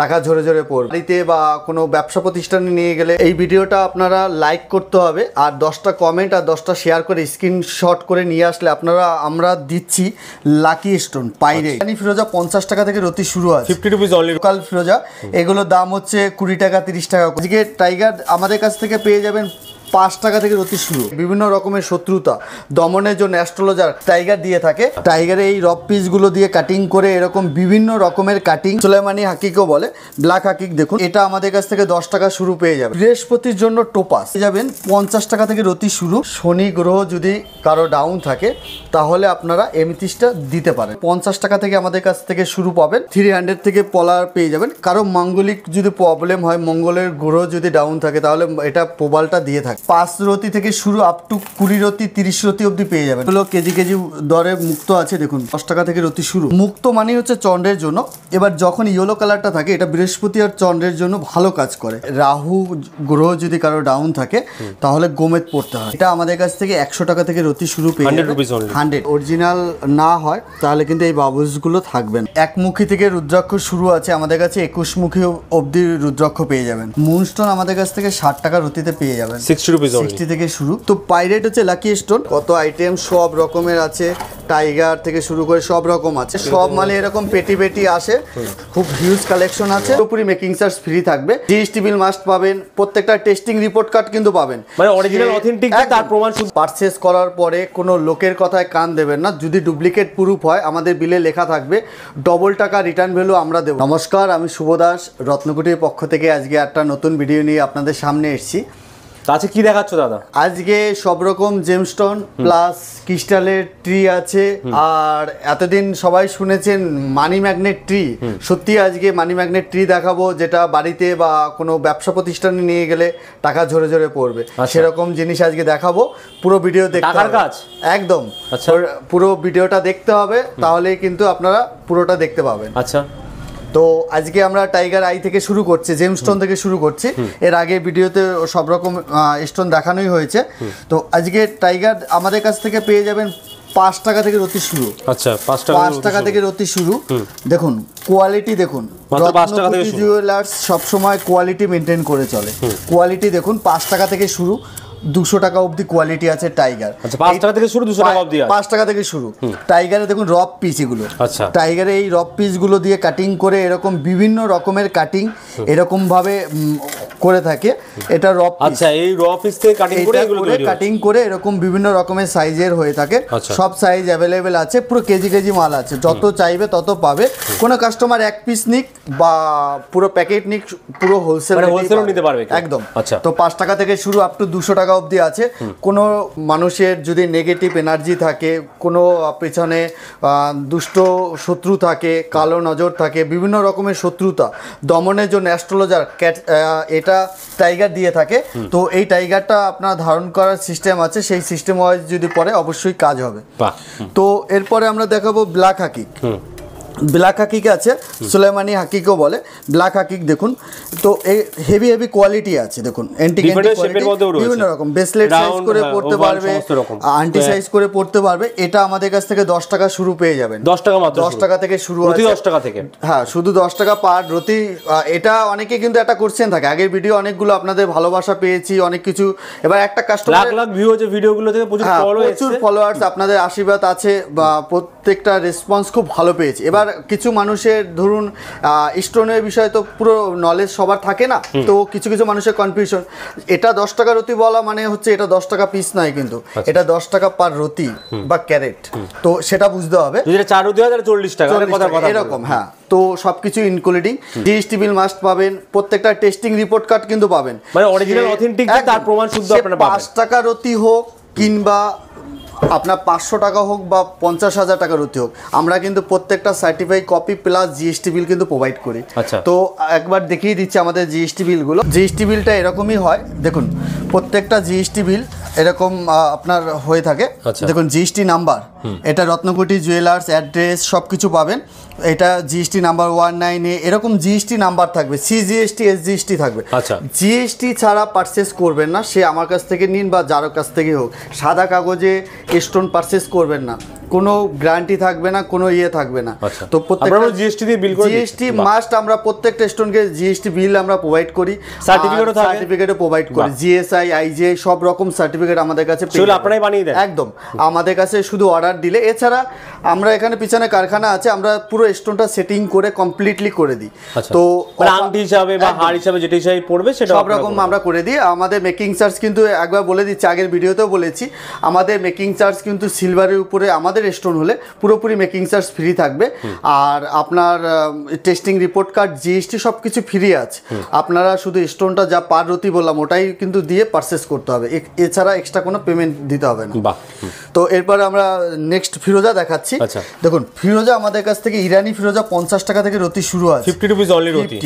টাকা ঝরে ঝরে পড়বে। বাড়িতে বা কোনো ব্যবসা প্রতিষ্ঠানে নিয়ে গেলে এই ভিডিওটা আপনারা লাইক করতে হবে, আর 10টা কমেন্ট আর 10টা শেয়ার করে স্ক্রিনশট করে নিয়ে আসলে আমরা দিচ্ছি লাকি স্টোন পাইরে ফিরোজা 50 টাকা থেকে রতি শুরু আছে, 50 রুপিস অনলি লোকাল ফিরোজা। এগুলোর দাম হচ্ছে 20 টাকা 30 টাকা। আজকে টাইগার আমাদের কাছ থেকে পেয়ে যাবেন 5 টাকা থেকে রতি শুরু। বিভিন্ন রকমের শত্রুতা দমনের জন্য অ্যাস্ট্রোলজার টাইগার দিয়ে থাকে। টাইগারের এই রক পিসগুলো দিয়ে কাটিং করে এরকম বিভিন্ন রকমের কাটিং সুলেমানি হাকিকও বলে, ব্ল্যাক হাকিক দেখুন, এটা আমাদের কাছ থেকে 10 টাকা শুরু পেয়ে যাবে। বৃহস্পতির জন্য টোপাস পেয়ে যাবেন 50 টাকা থেকে রতি শুরু। শনি গ্রহ যদি কারো ডাউন থাকে তাহলে আপনারা এমিথিস্টটা দিতে পারেন। 50 টাকা থেকে আমাদের কাছ থেকে শুরু পাবেন। 300 থেকে পলার পেয়ে যাবেন। কারো মাঙ্গলিক যদি প্রবলেম হয়, মঙ্গলের গ্রহ যদি ডাউন থাকে তাহলে এটা প্রবালটা দিয়ে থাকে। 5 রতি থেকে শুরু আপ টু 20 রতি 30 রতি অবধি পেয়ে যাবেন। এগুলো কেজি দরে মুক্ত আছে দেখুন, 10 টাকা থেকে রতি শুরু। মুক্ত মানে হচ্ছে চন্দ্রের জন্য। এবার যখন ইয়েলো কালারটা থাকে এটা বৃহস্পতি আর চন্দ্রের জন্য ভালো কাজ করে। রাহু গ্রহ যদি কারো ডাউন থাকে তাহলে গোমেদ পড়তে হয়। এটা আমাদের কাছ থেকে 100 টাকা থেকে রতি শুরু পেয়ে যাবেন। 100 অরিজিনাল না হয় তাহলে কিন্তু এই বাবুসগুলো থাকবেন। একমুখী থেকে রুদ্রাক্ষ শুরু আছে আমাদের কাছে, 21 মুখী অবধি রুদ্রাক্ষ পেয়ে যাবেন। মুনস্টোন আমাদের কাছ থেকে 60 টাকা রতিতে পেয়ে যাবেন, 60 থেকে শুরু। তো পাইরেট হচ্ছে লাকি স্টোন। কত আইটেম সব রকমের আছে, টাইগার থেকে শুরু করে সব রকম আছে। সব মালে এরকম পেটি পেটি আসে, খুব হিউজ কালেকশন আছে। পুরোপুরি মেকিং চার্জ ফ্রি থাকবে। জিএসটি বিল মাস্ট পাবেন। প্রত্যেকটা টেস্টিং রিপোর্ট কার্ড কিন্তু পাবেন, মানে অরিজিনাল অথেন্টিক তার প্রমাণ। পারচেজ করার পরে কোনো লোকের কথায় কান দেবেন না। যদি ডুপ্লিকেট প্রুফ হয় আমাদের বিলে লেখা থাকবে ডবল টাকা রিটার্ন ভ্যালু আমরা দেব। নমস্কার, আমি শুভ দাস, রত্নকুটির পক্ষ থেকে আজকে একটা নতুন ভিডিও নিয়ে আপনাদের সামনে এসেছি। আচ্ছা, কি দেখাচ্ছ দাদা? আজকে সব রকম জেমস্টোন প্লাস ক্রিস্টালের ট্রি আছে। আর এতদিন সবাই শুনেছেন মানি ম্যাগনেট ট্রি, সত্যি আজকে মানি ম্যাগনেট ট্রি দেখাবো, যেটা বাড়িতে বা কোনো ব্যবসা প্রতিষ্ঠানে নিয়ে গেলে টাকা ঝরে ঝরে পড়বে। সেরকম জিনিস আজকে দেখাবো। পুরো ভিডিও দেখতে হবে একদম। পুরো ভিডিওটা দেখতে হবে, তাহলেই কিন্তু আপনারা পুরোটা দেখতে পাবেন। আচ্ছা, তো আজকে আমরা টাইগার আই থেকে শুরু করছি, জেমস্টোন থেকে শুরু করছি। এর আগে ভিডিওতে সব রকম স্টোন দেখানোই হয়েছে। তো আজকে টাইগার আমাদের কাছ থেকে পেয়ে যাবেন 5 টাকা থেকে রতি শুরু। আচ্ছা, 5 টাকা থেকে রতি শুরু। দেখুন কোয়ালিটি দেখুন, জুয়েলার্স সবসময় কোয়ালিটি মেনটেন করে চলে। কোয়ালিটি দেখুন, 5 টাকা থেকে শুরু, 200 টাকা অবধি কোয়ালিটি আছে টাইগার। 5 টাকা থেকে শুরু, 200 টাকা অবধি আছে। 5 টাকা থেকে শুরু। টাইগারে দেখুন রফ পিস এগুলো। আচ্ছা, টাইগারে এই রফ পিসগুলো দিয়ে কাটিং করে এরকম বিভিন্ন রকমের কাটিং এরকম ভাবে করে থাকে। এটা রফ পিস। আচ্ছা, এই রফ পিস থেকে কাটিং করে এগুলো তৈরি কাটিং করে এরকম বিভিন্ন রকমের সাইজের হয়ে থাকে। সব সাইজ अवेलेबल আছে, পুরো কেজি মাল আছে। যত চাইবে তত পাবে। কোন কাস্টমার এক পিস নিক বা পুরো প্যাকেট নিক, পুরো হোলসেলও নিতে পারবে একদম। আচ্ছা, তো 5 টাকা থেকে শুরু আপ টু 200 টাকা অবধি আছে। কোনো মানুষের যদি নেগেটিভ এনার্জি থাকে, কোনো পেছনে দুষ্ট শত্রু থাকে, কালো নজর থাকে, বিভিন্ন রকমের শত্রুতা দমনের জন্য অ্যাস্ট্রোলজার এটা টাইগার দিয়ে থাকে। তো এই টাইগারটা আপনার ধারণ করার সিস্টেম আছে, সেই সিস্টেম ওয়াইজ যদি পড়ে অবশ্যই কাজ হবে। তো এরপরে আমরা দেখাবো ব্ল্যাক হাকিক। ব্ল্যাক হাকিক আছে, সুলেমানি হাকিকও বলে। ব্ল্যাক হাকিক দেখুন, তো এই হেভি কোয়ালিটি আছে দেখুন। বিভিন্ন রকম ব্রেসলেট সাইজ করে পড়তে পারবে, আন্টি সাইজ করে পড়তে পারবে। এটা আমাদের কাছ থেকে 10 টাকা শুরু পেয়ে যাবেন। 10 টাকা মাত্র, 10 টাকা থেকে শুরু আছে। 10 টাকা থেকে, হ্যাঁ, শুধু 10 টাকা পার রতি। এটা অনেকে কিন্তু একটা কোশ্চেন থাকে, আগের ভিডিও অনেকগুলো আপনাদের ভালোবাসা পেয়েছি, অনেক কিছু। এবার একটা কাস্টমার লাখ ভিউ হচ্ছে ভিডিওগুলো থেকে, প্রচুর ফলোয়ার্স, আপনাদের আশীর্বাদ আছে বা প্রত্যেকটা রেসপন্স খুব ভালো পেয়েছি। এবার কিছু মানুষের ধরুন স্টোনের বিষয়ে তো পুরো নলেজ সবার থাকে না, তো কিছু মানুষের কনফিউশন। এটা 10 টাকা রতি বলা মানে হচ্ছে এটা 10 টাকা পিস নয়, কিন্তু এটা 10 টাকা পার রতি বা ক্যারেট। তো সেটা বুঝতে হবে। 4 রতি হয় 40 টাকা এরকম। হ্যাঁ, তো সবকিছু ইনক্লুডিং জিএসটি বিল মাস্ট পাবেন। প্রত্যেকটা টেস্টিং রিপোর্ট কার্ড কিন্তু পাবেন, মানে অরিজিনাল অথেন্টিক তার প্রমাণ শুদ্ধ আপনারা পাবেন। 5 টাকা রতি হোক কিংবা আপনার 500 টাকা হোক বা 50,000 টাকা রতি হোক, আমরা কিন্তু প্রত্যেকটা certified copy plus GST bill কিন্তু প্রোভাইড করি। তো একবার দেখিয়ে দিচ্ছি আমাদের জিএসটি বিলগুলো। জিএসটি বিলটা এরকমই হয় দেখুন, প্রত্যেকটা জিএসটি বিল এরকম আপনার হয়ে থাকে। দেখুন জিএসটি নাম্বার, এটা রত্নকুটি জুয়েলার্স অ্যাড্রেস সব কিছু পাবেন। এটা জিএসটি নাম্বার 19A এরকম জিএসটি নাম্বার থাকবে, সিজিএসটি এসজিএসটি থাকবে। জিএসটি ছাড়া পারচেস করবেন না, সে আমার কাছ থেকে নিন বা যার কাছ থেকে হোক। সাদা কাগজে স্টোন পারচেস করবেন না, কোনো গ্যারান্টি থাকবে না, কোনো ইয়ে থাকবে না। তো প্রত্যেকটা জিএসটি দিয়ে বিল করে জিএসটি মাস্ট, আমরা প্রত্যেকটা স্টোনকে জিএসটি বিল আমরা প্রোভাইড করি, সার্টিফিকেটও প্রোভাইড করি। জিএসআই আইজিআই সব রকম সার্টিফিকেট আমাদের কাছে সেগুলো আপনারাই বানিয়ে দেন একদম। আমাদের কাছে শুধু অর্ডার দিলে, এছাড়া আমরা এখানে পিছনে কারখানা আছে, আমরা পুরো স্টোনটা সেটিং করে কমপ্লিটলি করে দিই। তো আংটি হিসাবে বা হার হিসাবে যেটা হিসাবে পড়বে সেটা সব রকম আমরা করে দিই। আমাদের মেকিং চার্জ কিন্তু একবার বলে দিচ্ছি, আগের ভিডিওতেও বলেছি, আমাদের মেকিং চার্জ কিন্তু সিলভারের উপরে আমাদের স্টোন হলে পুরোপুরি মেকিং চার্জ ফ্রি থাকবে। আর আপনার টেস্টিং রিপোর্ট কার্ড জিএসটি সব কিছু ফ্রি আছে। আপনারা শুধু স্টোনটা যা পার রতি বললাম ওটাই কিন্তু দিয়ে পারচেস করতে হবে, এছাড়া এক্সট্রা কোনো পেমেন্ট দিতে হবে না। তো এরপরে আমরা নেক্সট ফিরোজা দেখাচ্ছি। দেখুন ফিরোজা আমাদের কাছ থেকে ইরানি ফিরোজা 50 টাকা থেকে রতি শুরু আছে। 50 রুপিস অনলি রতি,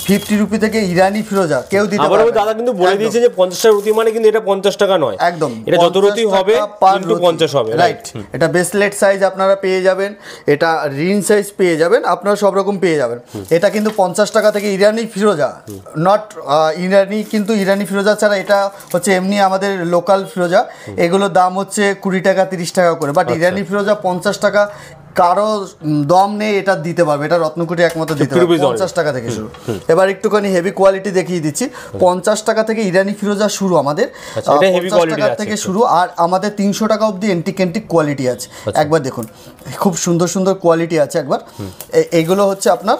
50 রুপি থেকে ইরানি ফিরোজা কেউ দিতে পারবে। দাদা কিন্তু বলে দিয়েছে যে 50 টাকা রতি মানে কিন্তু এটা 50 টাকা নয়, একদম এটা যত রতি হবে ইনটু 50 হবে, রাইট। এটা ব্রেসলেট সাইজ আপনারা পেয়ে যাবেন, এটা রিং সাইজ পেয়ে যাবেন, আপনারা সব রকম পেয়ে যাবেন। এটা কিন্তু 50 টাকা থেকে ইরানি ফিরোজা, নট ইরানি, কিন্তু ইরানি ফিরোজা ছাড়া এটা হচ্ছে এমনি আমাদের লোকাল ফিরোজা। এগুলোর দাম হচ্ছে 20 টাকা 30 টাকা করে, বাট ইরানি ফিরোজা 50 টাকা কারো দম নেই এটা দিতে পারবে, এটা রত্নকুটি একমাত্র দিতে পারবে 50 টাকা থেকে শুরু। এবার একটুখানি হেভি কোয়ালিটি দেখিয়ে দিচ্ছি। 50 টাকা থেকে ইরানি ফিরোজা শুরু আমাদের, 50 টাকা থেকে শুরু। আর আমাদের 300 টাকা অবধি এন্টিক কোয়ালিটি আছে। একবার দেখুন খুব সুন্দর সুন্দর কোয়ালিটি আছে। একবার এইগুলো হচ্ছে আপনার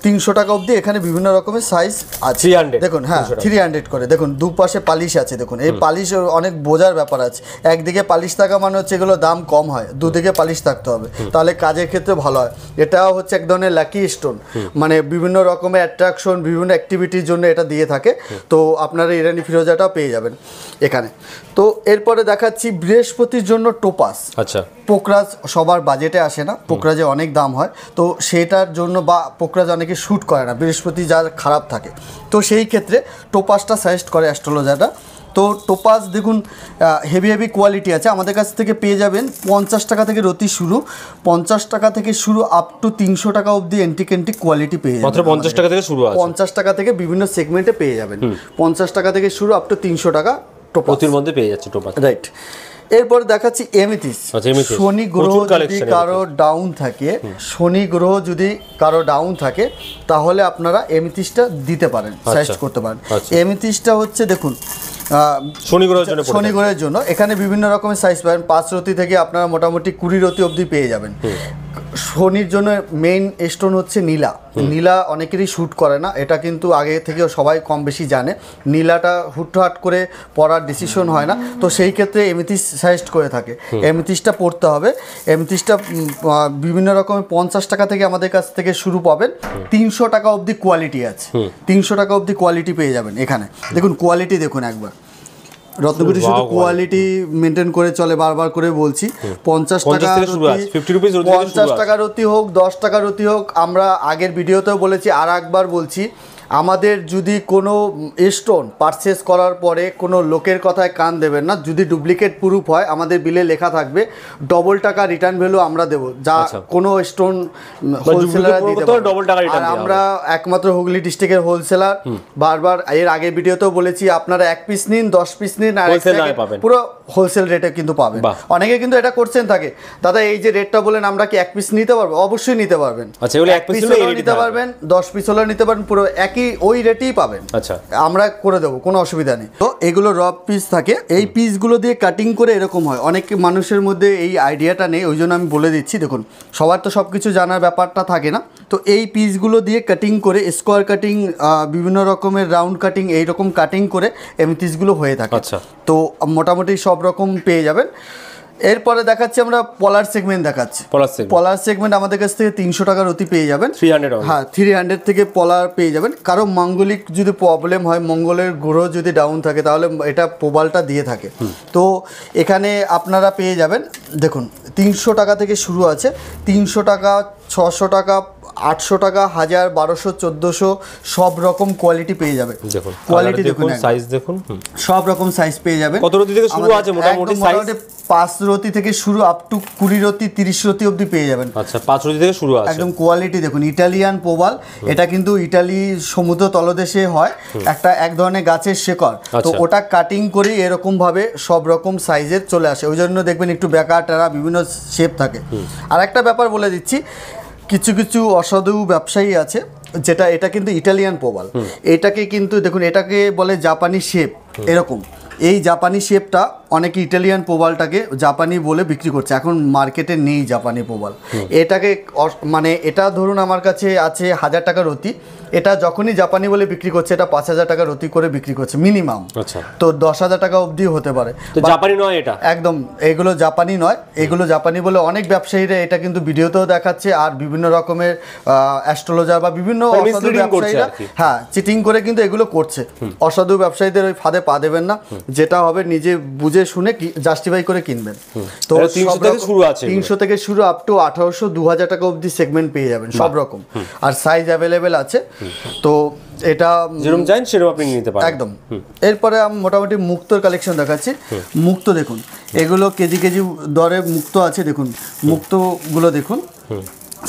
300 টাকা অবধি, এখানে বিভিন্ন রকমের সাইজ আছে। দেখুন হ্যাঁ 300 করে। দেখুন দুপাশে পালিশ আছে, দেখুন এই পালিশ অনেক বোঝার ব্যাপার আছে। একদিকে পালিশ থাকা মানে হচ্ছে এগুলো দাম কম হয়, দুদিকে পালিশ থাকতে হবে, তাহলে কাজের ক্ষেত্রে ভালো হয়। এটাও হচ্ছে এক ধরনের লাকি স্টোন, মানে বিভিন্ন রকমের অ্যাট্রাকশন বিভিন্ন অ্যাক্টিভিটির জন্য এটা দিয়ে থাকে। তো আপনারা ইরানি ফিরোজাটাও পেয়ে যাবেন এখানে। তো এরপরে দেখাচ্ছি বৃহস্পতির জন্য টোপাস। আচ্ছা, পোকরাজ সবার বাজেটে আসে না, পোকরাজে অনেক দাম হয়, তো সেটার জন্য বা পোকরাজ অনেকে শ্যুট করে না, বৃহস্পতি যার খারাপ থাকে, তো সেই ক্ষেত্রে টোপাসটা সাজেস্ট করে অ্যাস্ট্রোলজারটা। তো টোপাস দেখুন হেভি কোয়ালিটি আছে, আমাদের কাছ থেকে পেয়ে যাবেন 50 টাকা থেকে রতি শুরু, 50 টাকা থেকে শুরু আপ টু 300 টাকা অবধি এন্টিক কোয়ালিটি পেয়ে যাবেন। মাত্র 50 টাকা থেকে শুরু আছে, 50 টাকা থেকে বিভিন্ন সেগমেন্টে পেয়ে যাবেন। 50 টাকা থেকে শুরু আপ টু 300 টাকা টোপাসের মধ্যে পেয়ে যাচ্ছে টোপাস, রাইট। এরপর দেখাচ্ছি এমিথিস। শনি গ্রহ যদি কারো ডাউন থাকে, শনি গ্রহ যদি কারো ডাউন থাকে তাহলে আপনারা এমিথিসটা দিতে পারেন, সাজেস্ট করতে পারেন। এমিথিসটা হচ্ছে দেখুন শনি গ্রহের জন্য এখানে বিভিন্ন রকমের সাইজ পাবেন। 5 রতি থেকে আপনারা মোটামুটি 20 রতি অবধি পেয়ে যাবেন। শনির জন্য মেইন স্টোন হচ্ছে নীলা। নীলা অনেকেরই শ্যুট করে না, এটা কিন্তু আগে থেকেও সবাই কম বেশি জানে। নীলাটা হুটহাট করে পড়ার ডিসিশন হয় না, তো সেই ক্ষেত্রে এমিথিস সাজেস্ট করে থাকে। এমিথিসটা পড়তে হবে। এমিথিসটা বিভিন্ন রকমের 50 টাকা থেকে আমাদের কাছ থেকে শুরু পাবেন, 300 টাকা অবধি কোয়ালিটি আছে। 300 টাকা অবধি কোয়ালিটি পেয়ে যাবেন এখানে। দেখুন কোয়ালিটি দেখুন একবার, রত্নকুটি শুধু কোয়ালিটি মেনটেন করে চলে, বারবার করে বলছি। 50 টাকা রতি হোক 10 টাকা রতি হোক, আমরা আগের ভিডিওতেও বলেছি আর একবার বলছি, আমাদের যদি কোনো স্টোন পারচেস করার পরে কোনো লোকের কথায় কান দেবেন না। যদি ডুপ্লিকেট প্রুফ হয় আমাদের বিলে লেখা থাকবে, ডবল টাকা রিটার্ন ভ্যালু আমরা দেবো, যা কোনো স্টোন হোলসেলার দিতে পারে। আর আমরা একমাত্র হুগলি ডিস্ট্রিক্টের হোলসেলার। বারবার এর আগের ভিডিওতেও বলেছি, আপনারা 1 পিস নিন 10 পিস নিন আর পুরো হোলসেল রেটে কিন্তু পাবেন। অনেকে কিন্তু এটা করছেন থাকে, দাদা এই যে রেটটা বলেন আমরা কি 1 পিস নিতে পারবো? অবশ্যই নিতে পারবেন। 1 পিস নিতে পারবেন, 10 পিস হলেও নিতে পারবেন, পুরো একই ওই রেটেই পাবেন। আচ্ছা, আমরা করে দেবো, কোনো অসুবিধা নেই। তো এগুলো র পিস থাকে, এই পিসগুলো দিয়ে কাটিং করে এরকম হয়। অনেক মানুষের মধ্যে এই আইডিয়াটা নেই, ওই জন্য আমি বলে দিচ্ছি। দেখুন সবার তো সব কিছু জানার ব্যাপারটা থাকে না, তো এই পিসগুলো দিয়ে কাটিং করে স্কোয়ার কাটিং, বিভিন্ন রকমের রাউন্ড কাটিং, এইরকম কাটিং করে এমিথিসগুলো হয়ে থাকে। আচ্ছা, তো মোটামুটি সব রকম পেয়ে যাবেন। এরপরে দেখাচ্ছি আমরা পলার সেগমেন্ট দেখাচ্ছি। পলার সেগমেন্ট আমাদের কাছ থেকে 300 টাকার অতি পেয়ে যাবেন। 300, হ্যাঁ 300 থেকে পলার পেয়ে যাবেন। কারো মাঙ্গলিক যদি প্রবলেম হয়, মঙ্গলের গ্রহ যদি ডাউন থাকে, তাহলে এটা প্রবালটা দিয়ে থাকে। তো এখানে আপনারা পেয়ে যাবেন, দেখুন 300 টাকা থেকে শুরু আছে, 300 টাকা, 600 টাকা, 800 টাকা, 1000, 1200, 1400 সব রকম কোয়ালিটি পেয়ে যাবে। দেখুন কোয়ালিটি দেখুন, সাইজ দেখুন, সব রকম সাইজ পেয়ে যাবে। কত রতি থেকে শুরু আছে মোটামুটি সাইজ? 5 রতি থেকে শুরু আপ টু 20 রতি 30 রতি অবধি পেয়ে যাবেন। আচ্ছা 5 রতি থেকে শুরু আছে। একদম কোয়ালিটি দেখুন, ইটালিয়ান প্রবাল, এটা কিন্তু ইটালি সমুদ্র তলদেশে হয়, একটা এক ধরনের গাছের শেকড়, তো ওটা কাটিং করে এরকম ভাবে সব রকম সাইজের চলে আসে, ওই জন্য দেখবেন একটু বেকা টেরা বিভিন্ন শেপ থাকে। আর একটা ব্যাপার বলে দিচ্ছি, কিছু কিছু অসাধু ব্যবসায়ী আছে যেটা, এটা কিন্তু ইটালিয়ান প্রবাল, এটাকে কিন্তু দেখুন এটাকে বলে জাপানি শেপ, এরকম এই জাপানি শেপটা অনেকে ইটালিয়ান প্রবালটাকে জাপানি বলে বিক্রি করছে, এখন মার্কেটে নেই জাপানি প্রবাল। এটাকে মানে এটা ধরুন আমার কাছে আছে 1000 টাকা রতি, এটা যখনই জাপানি বলে বিক্রি করছে এটা 5000 টাকা রতি করে বিক্রি করছে মিনিমাম। আচ্ছা, তো 10,000 টাকা অবধি হতে পারে। তো জাপানি নয় এটা, একদম এগুলো জাপানি নয়, এগুলো জাপানি বলে অনেক ব্যবসায়ীরা এটা কিন্তু ভিডিওতেও দেখাচ্ছে, আর বিভিন্ন রকমের অ্যাস্ট্রোলজার বা বিভিন্ন অসাধু ব্যবসায়ীরা হ্যাঁ চিটিং করে কিন্তু এগুলো করছে। অসাধু ব্যবসায়ীদের ওই ফাঁদে পা দেবেন না, যেটা হবে নিজে বুঝে শুনে জাস্টিফাই করে কিনবেন। তো 300 থেকে শুরু আছে, 300 থেকে শুরু আপ টু 1800, 2000 টাকা অবধি সেগমেন্ট পেয়ে যাবেন সব রকম, আর সাইজ অ্যাভেলেবেল আছে। তো এটা যেরকম চান সেরকম আপনি নিতে পারেন একদম। এরপরে আমি মোটামুটি মুক্তোর কালেকশন দেখাচ্ছি। মুক্ত দেখুন, এগুলো কেজি কেজি দরে মুক্ত আছে, দেখুন মুক্তগুলো দেখুন,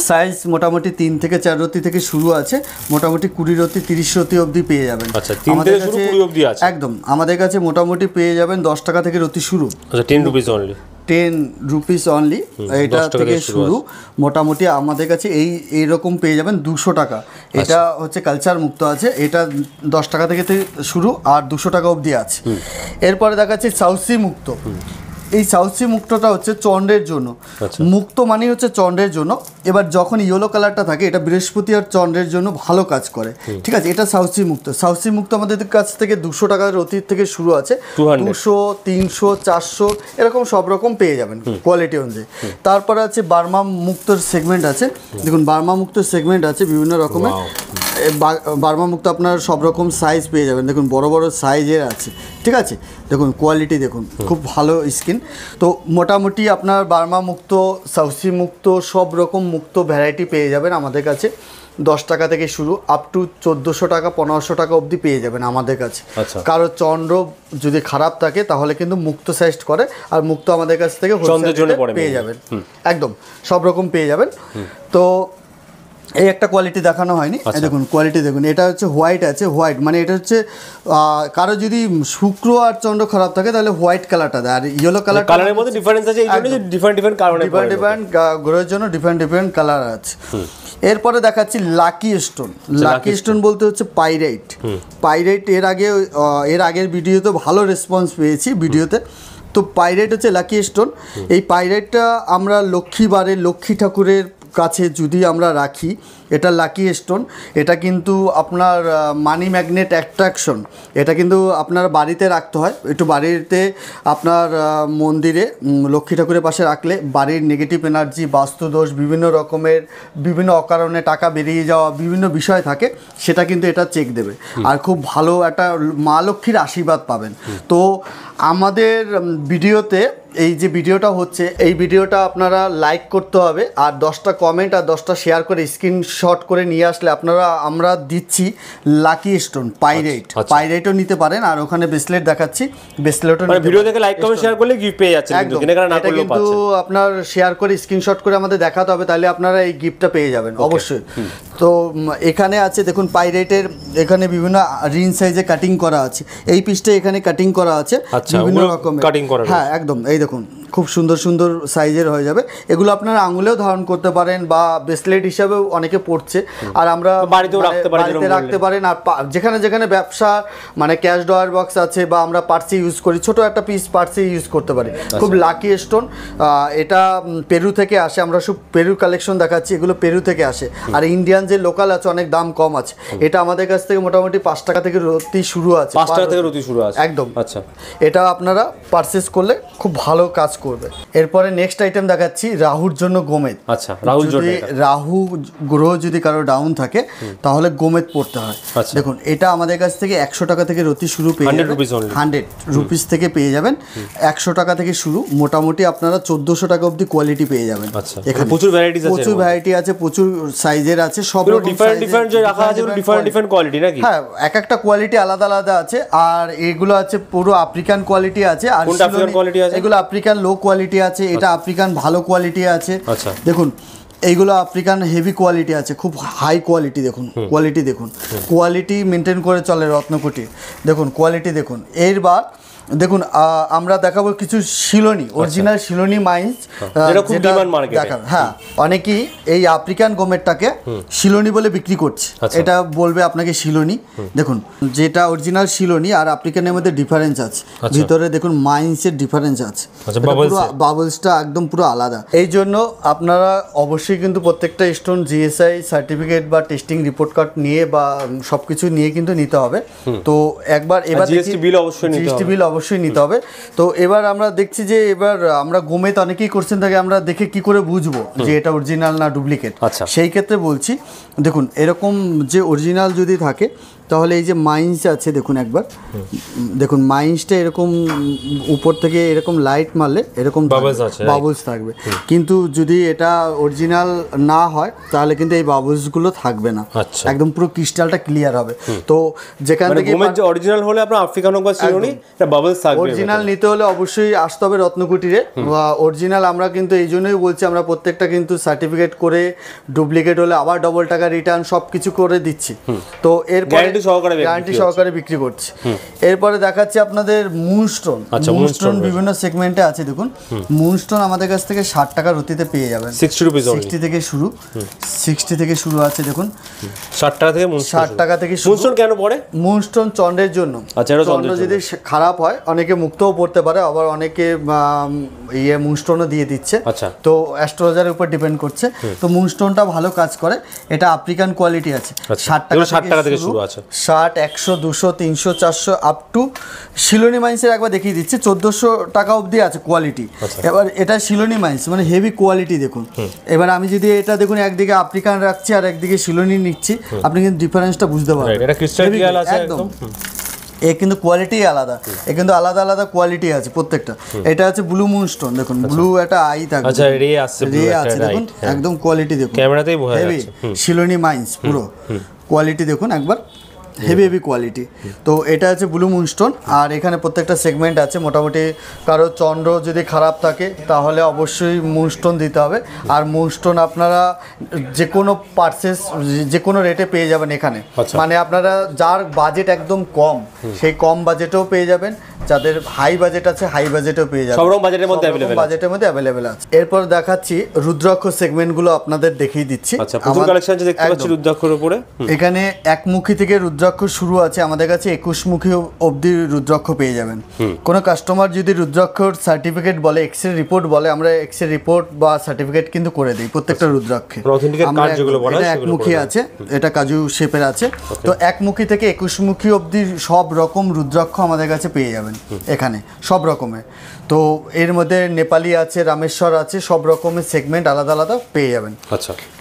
সাইজ মোটামুটি 3 থেকে 4 রতি থেকে শুরু আছে, মোটামুটি 20 রতি 30 রতি অবধি পেয়ে যাবেন। আচ্ছা 3 থেকে শুরু 20 অবধি আছে একদম। আমাদের কাছে মোটামুটি পেয়ে যাবেন 10 টাকা থেকে রতি শুরু। আচ্ছা 10 রুপিস অনলি, 10 রুপিস অনলি, এটা থেকে শুরু। মোটামুটি আমাদের কাছে এইরকম পেয়ে যাবেন 200 টাকা। এটা হচ্ছে কালচার মুক্ত আছে, এটা 10 টাকা থেকে শুরু আর 200 টাকা অবধি আছে। এরপরে দেখাচ্ছি সাউসি মুক্ত। এই সাউসি মুক্তটা হচ্ছে চন্দ্রের জন্য, মুক্ত মানে হচ্ছে চন্দ্রের জন্য। এবার যখন ইয়েলো কালারটা থাকে এটা বৃহস্পতি আর চন্দ্রের জন্য ভালো কাজ করে, ঠিক আছে। এটা সাউসি মুক্ত। সাউসি মুক্ত আমাদের কাছ থেকে 200 টাকার অতীত থেকে শুরু আছে, 200, 300, 400 এরকম সব রকম পেয়ে যাবেন কোয়ালিটি অনুযায়ী। তারপরে আছে বার্মা মুক্তর সেগমেন্ট আছে, দেখুন বার্মা মুক্তর সেগমেন্ট আছে বিভিন্ন রকমের। বার্মা মুক্ত আপনার সব রকম সাইজ পেয়ে যাবেন, দেখুন বড় বড় সাইজের আছে, ঠিক আছে। দেখুন কোয়ালিটি দেখুন, খুব ভালো স্কিন। তো মোটামুটি আপনার বার্মা মুক্ত, সাউসি মুক্ত সব রকম মুক্ত ভ্যারাইটি পেয়ে যাবেন আমাদের কাছে। 10 টাকা থেকে শুরু আপ টু 1400 টাকা 1500 টাকা অবধি পেয়ে যাবেন আমাদের কাছে। কারো চন্দ্র যদি খারাপ থাকে তাহলে কিন্তু মুক্ত সাজেস্ট করে, আর মুক্ত আমাদের কাছ থেকে পেয়ে যাবেন, একদম সব রকম পেয়ে যাবেন। তো এই একটা কোয়ালিটি দেখানো হয়নি, দেখুন কোয়ালিটি দেখুন, এটা হচ্ছে হোয়াইট আছে। হোয়াইট মানে এটা হচ্ছে কারো যদি শুক্র আর চন্দ্র খারাপ থাকে তাহলে হোয়াইট কালারটা দেয়, আর ইয়েলো কালারের মধ্যে ডিফারেন্স আছে, এই জন্য যে ডিফারেন্ট কারণে ডিফারেন্ট গ্রহের জন্য ডিফারেন্ট কালার আছে। এরপরে দেখাচ্ছি লাকি স্টোন। লাকি স্টোন বলতে হচ্ছে পাইরাইট। পাইরাইট এর আগের ভিডিওতে ভালো রেসপন্স পেয়েছি ভিডিওতে। তো পাইরাইট হচ্ছে লাকি স্টোন। এই পাইরাইটটা আমরা লক্ষ্মী ঠাকুরের কাছে যদি আমরা রাখি, এটা লাকি স্টোন। এটা কিন্তু আপনার মানি ম্যাগনেট অ্যাট্রাকশন, এটা কিন্তু আপনার বাড়িতে রাখতে হয়। একটু বাড়িতে আপনার মন্দিরে লক্ষ্মী ঠাকুরের পাশে রাখলে বাড়ির নেগেটিভ এনার্জি, বাস্তুদোষ, বিভিন্ন অকারণে টাকা বেরিয়ে যাওয়া বিভিন্ন বিষয় থাকে, সেটা কিন্তু এটা চেক দেবে, আর খুব ভালো একটা মা লক্ষ্মীর আশীর্বাদ পাবেন। তো আমাদের ভিডিওতে এই যে ভিডিওটা হচ্ছে, এই ভিডিওটা আপনারা লাইক করতে হবে, আর 10টা কমেন্ট আর 10টা শেয়ার করে স্ক্রিনশট করে নিয়ে আসলে আমরা দিচ্ছি লাকি স্টোন পাইরাইট। পাইরাইটও নিতে পারেন, আর ওখানে ব্রেসলেট দেখাচ্ছি, ব্রেসলেটও মানে ভিডিও দেখে লাইক কমেন্ট শেয়ার করলে গিফট পেয়ে যাচ্ছেন, কিন্তু কেনাকাটা না করলেও পাচ্ছেন। কিন্তু আপনার শেয়ার করে স্ক্রিনশট করে আমাদের দেখাতে হবে, তাহলে আপনারা এই গিফটটা পেয়ে যাবেন অবশ্যই। তো এখানে আছে দেখুন পাইরাইটের, এখানে বিভিন্ন রিং সাইজে কাটিং করা আছে। এই পিসটা এখানে কাটিং করা আছে বিভিন্ন রকমের কাটিং করা, হ্যাঁ একদম। এই দেখুন খুব সুন্দর সুন্দর সাইজের হয়ে যাবে। এগুলো আপনারা আঙুলেও ধারণ করতে পারেন বা ব্রেসলেট হিসাবেও অনেকে পড়ছে, আর আমরা বাড়িতেও রাখতে পারেন। আর যেখানে যেখানে ব্যবসা মানে ক্যাশ ড্রয়ার বক্স আছে বা আমরা পার্সে ইউজ করি, ছোট একটা পিস পার্সে ইউজ করতে পারি। খুব লাকি স্টোন। এটা পেরু থেকে আসে, আমরা সব পেরু কালেকশন দেখাচ্ছি, এগুলো পেরু থেকে আসে। আর ইন্ডিয়ান যে লোকাল আছে অনেক দাম কম আছে। এটা আমাদের কাছ থেকে মোটামুটি 5 টাকা থেকে রতি শুরু আছে, 5 টাকা থেকে রতি শুরু আছে একদম। আচ্ছা, এটা আপনারা পারচেস করলে খুব ভালো কাজ করবে। এরপরে নেক্সট আইটেম দেখাচ্ছি রাহুর জন্য গোমেদ। আচ্ছা, রাহুর জন্য যদি রাহু গ্রহ যদি কারো ডাউন থাকে তাহলে গোমেদ পড়তে হয়। আচ্ছা। দেখুন এটা আমাদের কাছ থেকে 100 টাকা থেকে রতি শুরু পেয়ে 100 যাবেন, rupees only। 100 রুপিস থেকে পেয়ে যাবেন। 100 টাকা থেকে শুরু, মোটামুটি আপনারা 1400 টাকা অবধি কোয়ালিটি পেয়ে যাবেন। আচ্ছা, এখানে প্রচুর ভ্যারাইটিস আছে, প্রচুর ভ্যারাইটি আছে, প্রচুর সাইজের আছে, সব রকম ডিফারেন্ট যে রাখা আছে ডিফারেন্ট কোয়ালিটি নাকি? হ্যাঁ, এক একটা কোয়ালিটি আলাদা আলাদা আছে। আর এগুলো আছে পুরো আফ্রিকান কোয়ালিটি আছে। আর কোনটা আফ্রিকান কোয়ালিটি আছে? এগুলো আফ্রিকান লো কোয়ালিটি আছে, এটা আফ্রিকান ভালো কোয়ালিটি আছে। আচ্ছা, দেখুন এইগুলো আফ্রিকান হেভি কোয়ালিটি আছে, খুব হাই কোয়ালিটি। দেখুন কোয়ালিটি, দেখুন কোয়ালিটি মেনটেন করে চলে রত্নকুটি। দেখুন কোয়ালিটি দেখুন। এরবার দেখুন আমরা দেখাবো কিছু শিলনি, অরিজিনাল শিলনি মাইন্স দেখাবো। হ্যাঁ, অনেকেই এই আফ্রিকান গোমেরটাকে শিলনি বলে বিক্রি করছে, এটা বলবে আপনাকে শিলনি। দেখুন যেটা অরিজিনাল শিলনি আর আফ্রিকানের মধ্যে ডিফারেন্স আছে, ভিতরে দেখুন মাইন্সের ডিফারেন্স আছে, বাবলসটা একদম পুরো আলাদা। এই জন্য আপনারা অবশ্যই কিন্তু প্রত্যেকটা স্টোন জিএসআই সার্টিফিকেট বা টেস্টিং রিপোর্ট কার্ড নিয়ে বা সবকিছু নিয়ে কিন্তু নিতে হবে। তো একবার এবার জিএসটি বিল অবশ্যই নিতে হবে। তো এবার আমরা দেখছি যে এবার আমরা গোমেদ অনেকেই কোশ্চেন থাকে, আমরা দেখে কি করে বুঝবো যে এটা অরিজিনাল না ডুপ্লিকেট। সেই ক্ষেত্রে বলছি, দেখুন এরকম যে অরিজিনাল যদি থাকে তাহলে এই যে মাইন্স আছে দেখুন একবার, দেখুন মাইন্সটা এরকম উপর থেকে এরকম লাইট মারলে এরকম বাবলস থাকবে, কিন্তু যদি এটা অরিজিনাল না হয় তাহলে কিন্তু এই বাবলসগুলো থাকবে না, একদম পুরো ক্রিস্টালটা ক্লিয়ার হবে। তো যেখান থেকে অরিজিনাল হলে আপনার আফ্রিকান হোক বা শিলনি, এটা বাবলস থাকবে। অরিজিনাল নিতে হলে অবশ্যই আসতে হবে রত্নকুটিরে। অরিজিনাল আমরা কিন্তু এই জন্যই বলছি, আমরা প্রত্যেকটা কিন্তু সার্টিফিকেট করে, ডুপ্লিকেট হলে আবার ডবল টাকা রিটার্ন সব কিছু করে দিচ্ছি। তো এরপরে গ্যারান্টি সহকারে বিক্রি করছি। এরপরে দেখাচ্ছি আপনাদের মুনস্টোন। মুনস্টোন বিভিন্ন সেগমেন্টে আছে। দেখুন মুনস্টোন আমাদের কাছ থেকে 60 টাকা রতিতে পেয়ে যাবেন, 60 থেকে শুরু, 60 থেকে শুরু আছে। দেখুন 60 টাকা থেকে 60 টাকা থেকে শুরু। মুনস্টোন কেন পড়ে? মুনস্টোন চন্দ্রের জন্য। চন্দ্র যদি খারাপ হয় অনেকে মুক্তও পড়তে পারে, আবার অনেকে মুনস্টোনও দিয়ে দিচ্ছে। তো অ্যাস্ট্রোলজারের উপর ডিপেন্ড করছে। তো মুনস্টোনটা ভালো কাজ করে, এটা আফ্রিকান কোয়ালিটি আছে। 60 টাকা থেকে শুরু আছে, 60, 100, 200, 300, 400 আপ টু শিলনি মাইন্সের একবার দেখিয়ে দিচ্ছি 1400 টাকা অবধি আছে কোয়ালিটি। এবার এটা শিলনি মাইন্স মানে হেভি কোয়ালিটি। দেখুন এবার আমি যদি এটা দেখুন একদিকে আফ্রিকান রাখছি আর একদিকে শিলনি নিচ্ছি, আপনি কিন্তু ডিফারেন্সটা বুঝতে পারবেন। একদম এ কিন্তু কোয়ালিটি আলাদা, এ কিন্তু আলাদা আলাদা কোয়ালিটি আছে প্রত্যেকটা। এটা আছে ব্লু মুনস্টোন, দেখুন ব্লু একটা আই থাকবে, রে আছে দেখুন, একদম কোয়ালিটি দেখুন, ক্যামেরাতেই বোঝা যাচ্ছে। শিলনি মাইন্স পুরো কোয়ালিটি দেখুন একবার, হেভি কোয়ালিটি। তো এটা আছে ব্লু মুনস্টোন। আর এখানে প্রত্যেকটা সেগমেন্ট আছে। মোটামুটি কারো চন্দ্র যদি খারাপ থাকে তাহলে অবশ্যই মুনস্টোন দিতে হবে। আর মুনস্টোন আপনারা যে কোনো পার্সেস যে কোনো রেটে পেয়ে যাবেন এখানে। মানে আপনারা যার বাজেট একদম কম সেই কম বাজেটেও পেয়ে যাবেন, যাদের হাই বাজেট আছে হাই বাজেটেও পেয়ে যাবেন, সব রকম বাজেটের মধ্যে অ্যাভেলেবেল আছে। এরপর দেখাচ্ছি রুদ্রাক্ষ সেগমেন্টগুলো আপনাদের দেখিয়ে দিচ্ছি। প্রচুর কালেকশন আছে দেখতে পাচ্ছি রুদ্রাক্ষর উপরে। এখানে একমুখী থেকে রুদ্রাক্ষ শুরু আছে, আমাদের কাছে 21মুখী অবধি রুদ্রাক্ষ পেয়ে যাবেন। কোনো কাস্টমার যদি রুদ্রাক্ষর সার্টিফিকেট বলে, এক্সরে রিপোর্ট বলে, আমরা এক্সরে রিপোর্ট বা সার্টিফিকেট কিন্তু করে দিই প্রত্যেকটা রুদ্রাক্ষে। এটা একমুখী আছে, এটা কাজু শেপের আছে। তো একমুখী থেকে 21মুখী অবধি সব রকম রুদ্রাক্ষ আমাদের কাছে পেয়ে যাবেন এখানে, সব রকমের। তো এর মধ্যে নেপালি আছে, রামেশ্বর আছে, সব রকমের সেগমেন্ট আলাদা আলাদা পেয়ে যাবেন।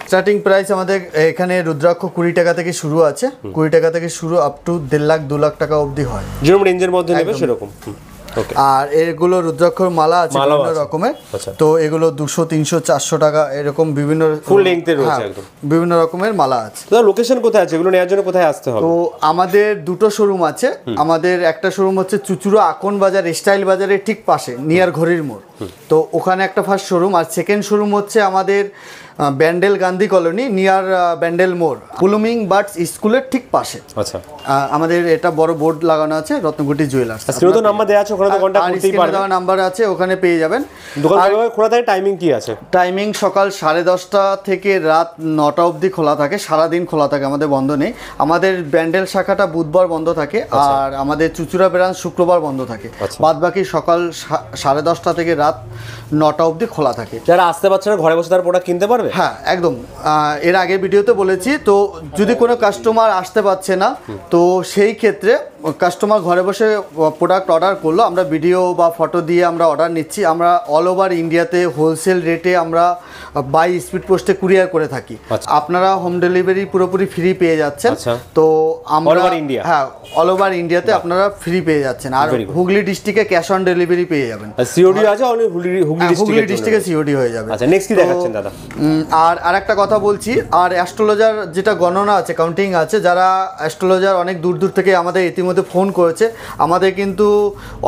স্টার্টিং প্রাইস আমাদের এখানে রুদ্রাক্ষ 20 টাকা থেকে শুরু আছে, 20 টাকা থেকে শুরু আপ টু 1.5 লাখ 2 লাখ টাকা অবধি হয়, যেরকম রেঞ্জের মধ্যে নেবে সেরকম। আর এগুলো রুদ্রাক্ষর মালা আছে বিভিন্ন রকমের। তো এগুলো 200, 300, 400 টাকা এরকম বিভিন্ন ফুল লেংথের রয়েছে, একদম বিভিন্ন রকমের মালা আছে। তো লোকেশন কোথায় আছে, এগুলো নেওয়ার জন্য কোথায় আসতে হবে? তো আমাদের দুটো শোরুম আছে। আমাদের একটা শোরুম হচ্ছে চুচুড়া আকন বাজার স্টাইল বাজারের ঠিক পাশে, নিয়ার ঘড়ির মোড়। তো ওখানে একটা ফার্স্ট শোরুম। আর সেকেন্ড শোরুম হচ্ছে আমাদের ব্যান্ডেল গান্ধী কলোনি নিয়ার ব্যান্ডেল মোড়, ব্লুমিং বার্ডস স্কুলের ঠিক পাশে। আমাদের এটা বড় বোর্ড লাগানো আছে রত্নকুটি জুয়েলার্স। স্ক্রিনে নাম্বার দেওয়া আছে, ওখানে কন্টাক্ট করতেই পারবেন। নাম্বার আছে, ওখানে পেয়ে যাবেন। দোকান খোলা থাকে, টাইমিং কি আছে? টাইমিং সকাল 10:30 থেকে রাত 9টা অবধি খোলা থাকে, সারাদিন খোলা থাকে, আমাদের বন্ধ নেই। আমাদের ব্যান্ডেল শাখাটা বুধবার বন্ধ থাকে, আর আমাদের চুচুড়া ব্রাঞ্চ শুক্রবার বন্ধ থাকে। বাদ বাকি সকাল 10:30 থেকে রাত 9টা অবধি খোলা থাকে। যারা আসতে পারছে না ঘরে বসে তার প্রোডাক্ট কিনতে পারবে? হ্যাঁ একদম, এর আগে ভিডিওতে বলেছি। তো যদি কোনো কাস্টমার আসতে পারছে না, তো সেই ক্ষেত্রে কাস্টমার ঘরে বসে প্রোডাক্ট অর্ডার করলো, আমরা ভিডিও বা ফটো দিয়ে আমরা অর্ডার নিচ্ছি। আমরা অল ওভার ইন্ডিয়াতে হোলসেল রেটে আমরা বাই স্পিড পোস্টে কুরিয়ার করে থাকি। আপনারা হোম ডেলিভারি পুরোপুরি ফ্রি পেয়ে যাচ্ছেন। তো আমরা হ্যাঁ অল ওভার ইন্ডিয়াতে আপনারা ফ্রি পেয়ে যাচ্ছেন। আর হুগলি ডিস্ট্রিক্টে ক্যাশ অন ডেলিভারি পেয়ে যাবেন। সিওডি আছে হুগলি ডিস্ট্রিক্টে সিওডি হয়ে যাবে। আচ্ছা নেক্সট কি দেখাচ্ছেন দাদা? আর আরেকটা কথা বলছি, আর অ্যাস্ট্রোলজার যেটা গণনা আছে, কাউন্টিং আছে, যারা অ্যাস্ট্রোলজার অনেক দূর দূর থেকে আমাদের ইতিমধ্যে ফোন করেছে। আমাদের কিন্তু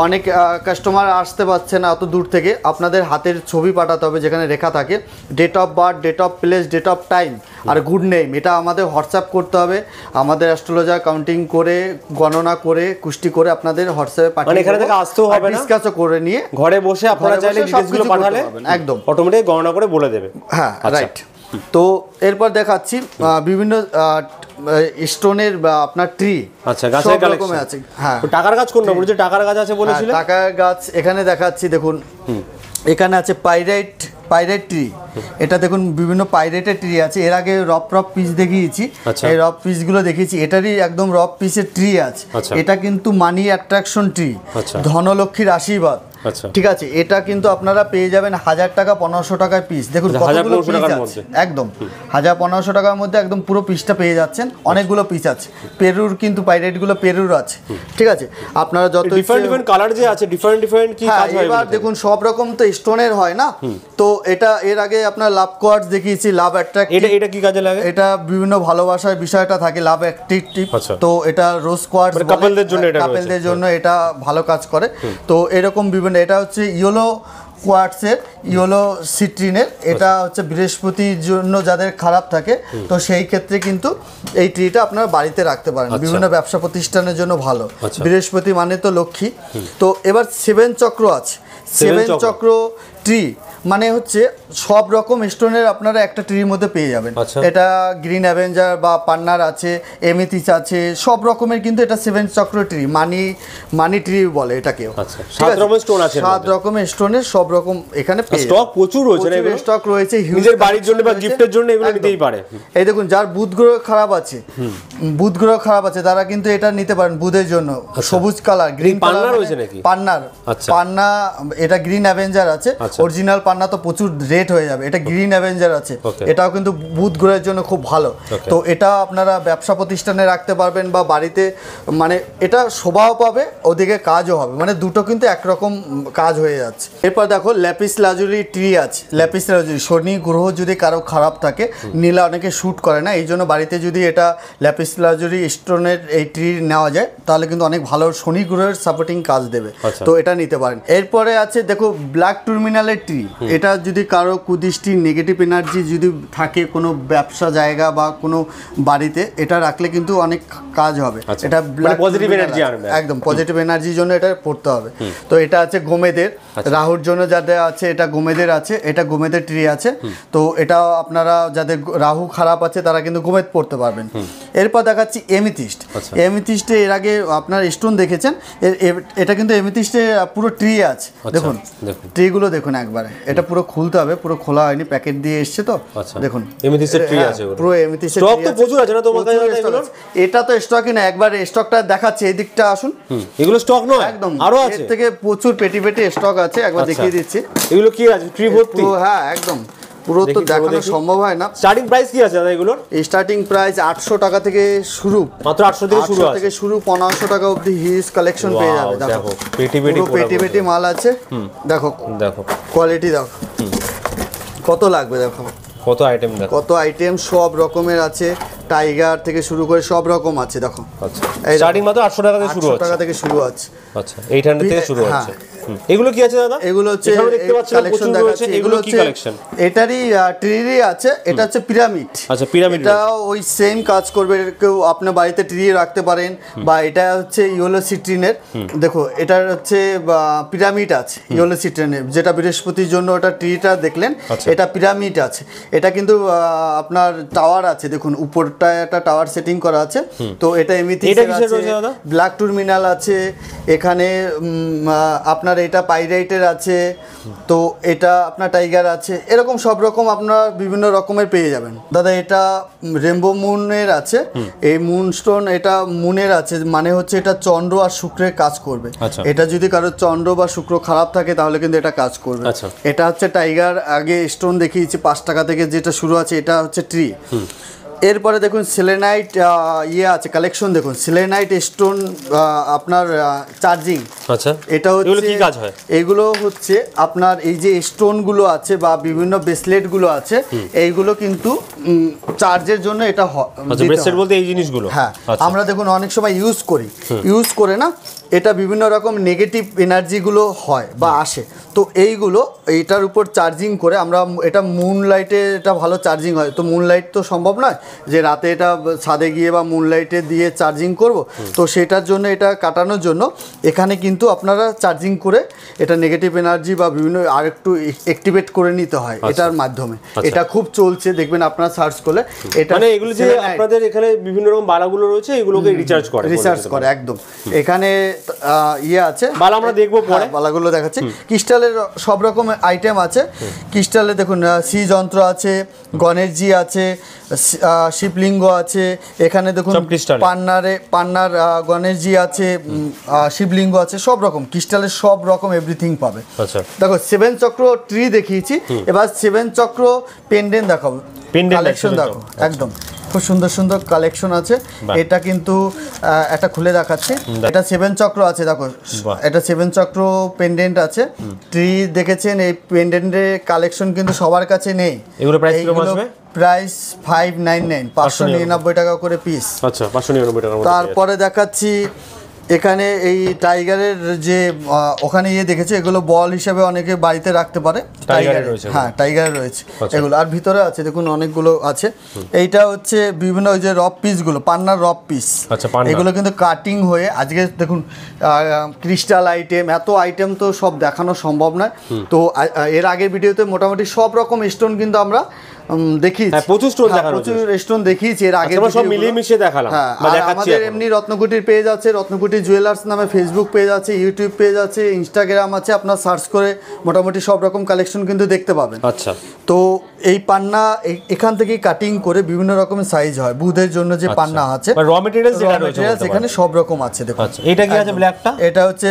অনেক কাস্টমার আসতে পারছে না অত দূর থেকে। আপনাদের হাতের ছবি পাঠাতে হবে যেখানে রেখা থাকে, date of birth, date of place, date of time আর গুড নেম, এটা আমাদের হোয়াটসঅ্যাপ করতে হবে। আমাদের অ্যাস্ট্রোলজার কাউন্টিং করে গণনা করে কুষ্টি করে আপনাদের হোয়াটসঅ্যাপে পাঠিয়ে এখানে থেকে আসতেও হবে না, ডিসকাসও করে নিয়ে ঘরে বসে আপনারা চাইলে ডিটেইলসগুলো পাঠালে একদম অটোমেটিক গণনা করে বলে দেবে। হ্যাঁ রাইট। তো এরপর দেখাচ্ছি বিভিন্ন স্টোনের বা আপনার ট্রি। আচ্ছা গাছের কালেকশন আছে। হ্যাঁ টাকার গাছ কোনটা বলছে? টাকার গাছ আছে বলেছিলেন। টাকার গাছ এখানে দেখাচ্ছি, দেখুন এখানে আছে পাইরাইট ট্রি। এটা দেখুন বিভিন্ন পাইরেটের ট্রি আছে। এর আগে রফ পিস দেখিয়েছি, এই রফ পিসগুলো দেখিয়েছি। এটারই একদম রফ পিসের ট্রি আছে। এটা কিন্তু মানি অ্যাট্রাকশন ট্রি, ধনলক্ষ্মীর আশীর্বাদ। ঠিক আছে, এটা কিন্তু আপনারা পেয়ে যাবেন 1000 টাকা 1500 টাকায় পিস। দেখুন কতগুলো পিস আছে, একদম 1000-1500 টাকার মধ্যে একদম পুরো পিসটা পেয়ে যাচ্ছেন। অনেকগুলো পিস আছে। পেরুর কিন্তু পাইরেটগুলো পেরুর আছে। ঠিক আছে, আপনারা যত ডিফারেন্ট কালার যে আছে ডিফারেন্ট কি কাজ হয়? এবার দেখুন সব রকম তো স্টোনের হয় না। তো এটা এর আগে আপনার লাভ কোয়ার্টজ দেখিয়েছি, লাভ অ্যাট্রাক্টিভ। এটা কি কাজে লাগে? এটা বিভিন্ন ভালোবাসার বিষয়টা থাকে, লাভ অ্যাট্রাক্টিভ। তো এটা রোজ কোয়ার্টজ কাপলদের জন্য এটা ভালো কাজ করে। তো এরকম বিভিন্ন, এটা হচ্ছে ইয়েলো কোয়ার্টসের, ইয়েলো সিট্রিনের। এটা হচ্ছে বৃহস্পতির জন্য যাদের খারাপ থাকে, তো সেই ক্ষেত্রে কিন্তু এই ট্রিটা আপনারা বাড়িতে রাখতে পারেন। বিভিন্ন ব্যবসা প্রতিষ্ঠানের জন্য ভালো। বৃহস্পতি মানে তো লক্ষ্মী। তো এবার 7 চক্র আছে। 7 চক্র ট্রি মানে হচ্ছে সব রকম স্টোনের আপনারা একটা ট্রির মধ্যে পেয়ে যাবেন। এটা গ্রিন অ্যাভেঞ্জার বা পান্নার আছে, এমিথিস আছে, সব রকমের কিন্তু এটা 7 চক্র ট্রি, মানি ট্রি বলে এটাকে। 7 রকমের স্টোন আছে, 7 রকমের স্টোনের সব রকম এখানে পেয়ে স্টক প্রচুর রয়েছে। স্টক রয়েছে নিজের বাড়ির জন্য বা গিফটের জন্য এগুলো নিতেই পারে। এই দেখুন যার বুধ গ্রহ খারাপ আছে তারা কিন্তু এটা নিতে পারেন বুধের জন্য। সবুজ কালার, গ্রিন পান্না রয়েছে নাকি? পান্না এটা গ্রিন অ্যাভেঞ্জার আছে। অরিজিনাল পান্না তো প্রচুর রেট হয়ে যাবে। এটা গ্রিন অ্যাভেঞ্জার আছে, এটাও কিন্তু বুধ গ্রহের জন্য খুব ভালো। তো এটা আপনারা ব্যবসা প্রতিষ্ঠানে রাখতে পারবেন বা বাড়িতে, মানে এটা শোভাও পাবে, ওদিকে কাজও হবে, মানে দুটো কিন্তু একরকম কাজ হয়ে যাচ্ছে। এরপর দেখো ল্যাপিস লাজুরি ট্রি আছে। ল্যাপিস লাজুরি, শনি গ্রহ যদি কারো খারাপ থাকে, নীলা অনেকে শ্যুট করে না, এই জন্য বাড়িতে যদি এটা ল্যাপিস লাজুরি স্টোনের এই ট্রি নেওয়া যায় তাহলে কিন্তু অনেক ভালো শনি গ্রহের সাপোর্টিং কাজ দেবে। তো এটা নিতে পারেন। এরপরে আছে দেখো ব্ল্যাক টুরমিনালের ট্রি। এটা যদি কারো কুদৃষ্টি, নেগেটিভ এনার্জি যদি থাকে কোনো ব্যবসা জায়গা বা কোনো বাড়িতে, এটা রাখলে কিন্তু অনেক কাজ হবে। এটা পজিটিভ এনার্জি আনবে, একদম পজিটিভ এনার্জির জন্য এটা পড়তে হবে। তো এটা আছে গোমেদের, রাহুর জন্য যাদের আছে এটা গোমেদের আছে, এটা গোমেদের ট্রি আছে। তো এটা আপনারা যাদের রাহু খারাপ আছে তারা কিন্তু গোমেদ পড়তে পারবেন। এরপর দেখাচ্ছি এমিথিস্ট। এমিথিস্টে এর আগে আপনার স্টোন দেখেছেন, এটা কিন্তু এমিথিস্টে পুরো ট্রি আছে। দেখুন ট্রিগুলো দেখুন একবারে, এটা পুরো খুলতে হবে, পুরো খোলা হয়নি, প্যাকেট দিয়ে এসছে। তো দেখুন এমিথিস্টের ট্রি আছে, পুরো এমিথিস্টের স্টক তো প্রচুর আছে না তোমার কাছে? এটা তো স্টকই না, একবার স্টকটা দেখাচ্ছে, এই দিকটা আসুন। এগুলো স্টক নয়, একদম আরো আছে, এর থেকে প্রচুর পেটি স্টক আছে, একবার দেখিয়ে দিচ্ছি। এগুলো কি আছে? ট্রি ভর্তি? হ্যাঁ একদম পুরো তো দেখানো সম্ভব হয় না। স্টার্টিং প্রাইস কি আছে দাদা এগুলোর? স্টার্টিং প্রাইস 800 টাকা থেকে শুরু, মাত্র 800 থেকে শুরু 1500 টাকা অবধি হিউজ কালেকশন পেয়ে যাবে। দেখো পেটি মাল আছে। দেখো কোয়ালিটি দেখো কত লাগবে, দেখো কত আইটেম, দেখো কত আইটেম, সব রকমের আছে। টাইগার থেকে শুরু করে সব রকম আছে। দেখো স্টার্টিং মাত্র 800 টাকা থেকে শুরু হচ্ছে। 800 টাকা থেকে শুরু আছে। আচ্ছা 800 থেকে শুরু হচ্ছে। এগুলো কি আছে দাদা? এগুলো হচ্ছে কালেকশন দেখাচ্ছে। এগুলো কি কালেকশন? এটারই ট্রি আছে। এটা হচ্ছে পিরামিড। আচ্ছা পিরামিড, এটা ওই সেম কাজ করবে। কেউ আপনার বাড়িতে ট্রি রাখতে পারেন, বা এটা হচ্ছে ইয়েলো সিট্রিনের। দেখো এটার হচ্ছে পিরামিড আছে ইয়েলো সিট্রিনের, যেটা বৃহস্পতির জন্য ওটা ট্রিটা দেখলেন, এটা পিরামিড আছে। এটা কিন্তু আপনার টাওয়ার আছে, দেখুন উপর উপরটায় একটা টাওয়ার সেটিং করা আছে। তো এটা এমিথিক্স এটা এর কিসের আছে, রয়েছে দাদা? ব্ল্যাক টুরমিনাল আছে এখানে, আপনার এটা পাইরাইটের আছে, তো এটা আপনার টাইগার আছে, এরকম সব রকম আপনার বিভিন্ন রকমের পেয়ে যাবেন দাদা। এটা রেনবো মুনের আছে, এই মুনস্টোন এটা মুনের আছে, মানে হচ্ছে এটা চন্দ্র আর শুক্রের কাজ করবে। আচ্ছা। এটা যদি কারো চন্দ্র বা শুক্র খারাপ থাকে তাহলে কিন্তু এটা কাজ করবে। আচ্ছা। এটা হচ্ছে টাইগার, আগে স্টোন দেখিয়েছি 5 টাকা থেকে যেটা শুরু আছে, এটা হচ্ছে ট্রি। এরপরে দেখুন সেলেনাইট ইয়ে আছে কালেকশন, দেখুন সেলেনাইট স্টোন আপনার চার্জিং। আচ্ছা, এটা এগুলো হচ্ছে কি কাজ হয়? এইগুলো হচ্ছে আপনার এই যে স্টোনগুলো আছে বা বিভিন্ন ব্রেসলেটগুলো আছে, এইগুলো কিন্তু চার্জের জন্য এটা আচ্ছা, ব্রেসলেট বলতে এই জিনিসগুলো? হ্যাঁ, আমরা দেখুন অনেক সময় ইউজ করে না, এটা বিভিন্ন রকম নেগেটিভ এনার্জিগুলো হয় বা আসে, তো এইগুলো এইটার উপর চার্জিং করে আমরা, এটা মুনলাইটে এটা ভালো চার্জিং হয়। তো মুনলাইট তো সম্ভব নয় যে রাতে এটা ছাদে গিয়ে বা মুনলাইটে দিয়ে চার্জিং করব, তো সেটার জন্য এটা কাটানোর জন্য এখানে কিন্তু আপনারা চার্জিং করে এটা নেগেটিভ এনার্জি বা বিভিন্ন আরেকটু অ্যাক্টিভেট করে নিতে হয় এটার মাধ্যমে। এটা খুব চলছে, দেখবেন আপনারা সার্চ করলে। এটা মানে এগুলো যে আপনাদের এখানে বিভিন্ন রকম বালাগুলো রয়েছে, এগুলোকে রিচার্জ করে একদম। এখানে ইয়ে আছে, বালা আমরা দেখবো পরে, বালাগুলো দেখাচ্ছি। ক্রিস্টালের সব রকম আইটেম আছে। ক্রিস্টালে দেখুন শ্রী যন্ত্র আছে, গণেশজি আছে, শিবলিঙ্গ আছে, এখানে দেখুন পান্নার গণেশজি আছে, শিবলিঙ্গ আছে, সব রকম ক্রিস্টালের সব রকম এভরিথিং পাবে। আচ্ছা, দেখো 7 চক্র ট্রি দেখিয়েছি, এবার 7 চক্র পেন্ডেন্ট দেখাবো, কালেকশন দেখো, একদম খুব সুন্দর সুন্দর কালেকশন আছে। এটা কিন্তু একটা খুলে দেখাচ্ছি, এটা 7 চক্র আছে, দেখো এটা 7 চক্র পেন্ডেন্ট আছে, ট্রি দেখেছেন। এই পেন্ডেন্টের কালেকশন কিন্তু সবার কাছে নেই। এগুলো প্রাইস কত আসবে? প্রাইস 599, 599 টাকা করে পিস। আচ্ছা, 599 টাকা। তারপরে দেখাচ্ছি এখানে এই টাইগারের যে ওখানে দেখেছে, এগুলো বল হিসাবে অনেকে বাড়িতে রাখতে পারে, টাইগারের, হ্যাঁ টাইগারের রয়েছে এগুলো। আর ভিতরে আছে দেখুন অনেকগুলো আছে। এইটা হচ্ছে বিভিন্ন ওই যে রব পিসগুলো, পান্নার রব পিস, এগুলো কিন্তু কাটিং হয়ে আজকে দেখুন ক্রিস্টাল আইটেম, এত আইটেম তো সব দেখানো সম্ভব নয়। তো এর আগের ভিডিওতে মোটামুটি সব রকম স্টোন কিন্তু আমরা দেখিয়েছি, প্রচুর স্টোন দেখিয়েছি এর আগে, সব মিলিয়ে মিশিয়ে দেখালাম। আমাদের এমনি রত্নকুটির পেজ আছে, রত্নকুটি জুয়েলার্স নামে ফেসবুক পেজ আছে, ইউটিউব পেজ আছে, ইনস্টাগ্রাম আছে, আপনার সার্চ করে মোটামুটি সব রকম কালেকশন কিন্তু দেখতে পাবেন। আচ্ছা, তো এই পান্না এখান থেকে কাটিং করে বিভিন্ন রকমের সাইজ হয়। বুধের জন্য যে পান্না আছে, র মেটেরিয়ালস এখানে সব রকম আছে। দেখুন এটা কি আছে? ব্ল্যাকটা, এটা হচ্ছে